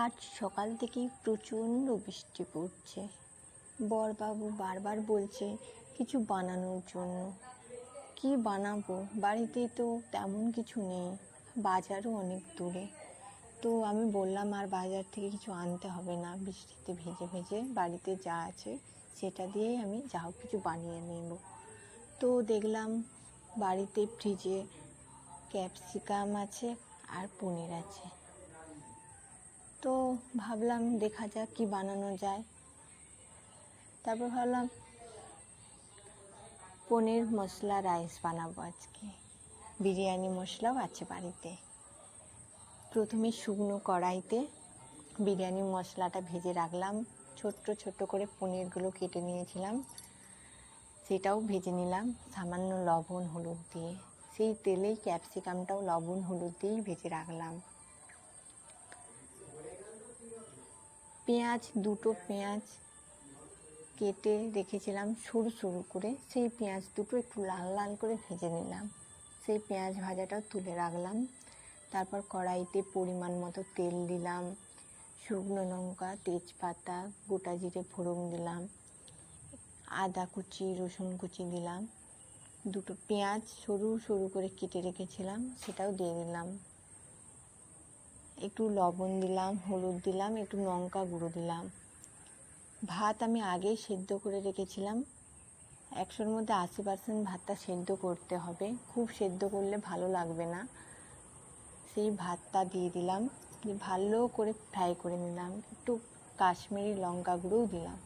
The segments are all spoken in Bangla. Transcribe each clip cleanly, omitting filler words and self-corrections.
আজ সকাল থেকেই প্রচণ্ড বৃষ্টি পড়ছে। বরবাবু বারবার বলছে কিছু বানানোর জন্য। কি বানাবো, বাড়িতে তো তেমন কিছু নেই, বাজারও অনেক দূরে। তো আমি বললাম আর বাজার থেকে কিছু আনতে হবে না, বৃষ্টিতে ভেজে ভেজে বাড়িতে যা আছে সেটা দিয়েই আমি যা হোক কিছু বানিয়ে নেব। তো দেখলাম বাড়িতে ফ্রিজে ক্যাপসিকাম আছে আর পনির আছে। তো ভাবলাম দেখা যাক কি বানানো যায়। তারপর ভাবলাম পনির মশলা রাইস বানাবো আজকে। বিরিয়ানি মশলাও আছে বাড়িতে। প্রথমে শুকনো কড়াইতে বিরিয়ানি মশলাটা ভেজে রাখলাম। ছোট্ট ছোট্ট করে পনিরগুলো কেটে নিয়েছিলাম, সেটাও ভেজে নিলাম সামান্য লবণ হলুদ দিয়ে। সেই তেলেই ক্যাপসিকামটাও লবণ হলুদ দিয়েই ভেজে রাখলাম। দুটো পেঁয়াজ কেটে রেখেছিলাম সরু সরু করে, সেই পেঁয়াজ দুটো একটু লাল লাল করে ভেজে নিলাম। সেই পেঁয়াজ ভাজাটাও তুলে রাখলাম। তারপর কড়াইতে পরিমাণ মতো তেল দিলাম, শুকনো লঙ্কা, তেজপাতা, গোটা জিরে ফোড়ন দিলাম, আদা কুচি, রসুন কুচি দিলাম, দুটো পেঁয়াজ সরু সরু করে কেটে রেখেছিলাম সেটাও দিয়ে দিলাম, একটু লবণ দিলাম, হলুদ দিলাম, একটু লঙ্কা গুঁড়ো দিলাম। ভাত আমি আগেই সেদ্ধ করে রেখেছিলাম। 100-র মধ্যে 80% ভাতটা সেদ্ধ করতে হবে, খুব সেদ্ধ করলে ভালো লাগবে না। সেই ভাতটা দিয়ে দিলাম, ভালো করে ফ্রাই করে নিলাম। একটু কাশ্মীরি লঙ্কা গুঁড়োও দিলাম,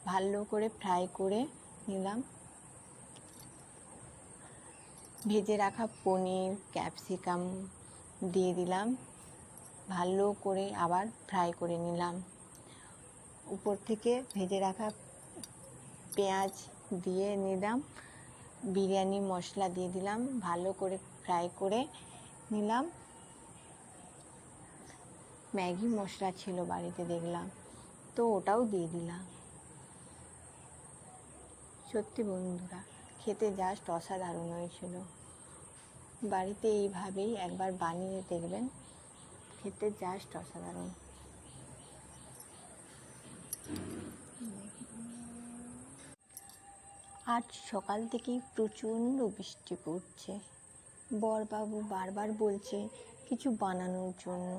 ভালো করে ফ্রাই করে নিলাম। ভেজে রাখা পনির, ক্যাপসিকাম দিয়ে দিলাম, ভালো করে আবার ফ্রাই করে নিলাম। উপর থেকে ভেজে রাখা পেঁয়াজ দিয়ে নিলাম, বিরিয়ানি মশলা দিয়ে দিলাম, ভালো করে ফ্রাই করে নিলাম। ম্যাগি মশলা ছিল বাড়িতে দেখলাম, তো ওটাও দিয়ে দিলাম। সত্যি বন্ধুরা, খেতে জাস্ট অসাধারণ হয়েছিল। বাড়িতে এইভাবেই একবার বানিয়ে দেখবেন, খেতে জাস্ট অসাধারণ। আজ সকাল থেকেই প্রচণ্ড বৃষ্টি পড়ছে। বরবাবু বারবার বলছে কিছু বানানোর জন্য।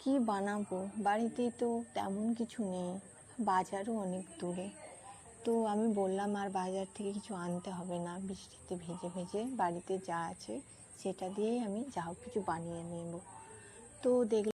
কি বানাবো, বাড়িতে তো তেমন কিছু নেই, বাজারও অনেক দূরে। তো আমি বললাম আর বাজার থেকে কিছু আনতে হবে না, বৃষ্টিতে ভেজে ভেজে বাড়িতে যা আছে সেটা দিয়েই আমি যা হোক কিছু বানিয়ে নেব। তো দেখলাম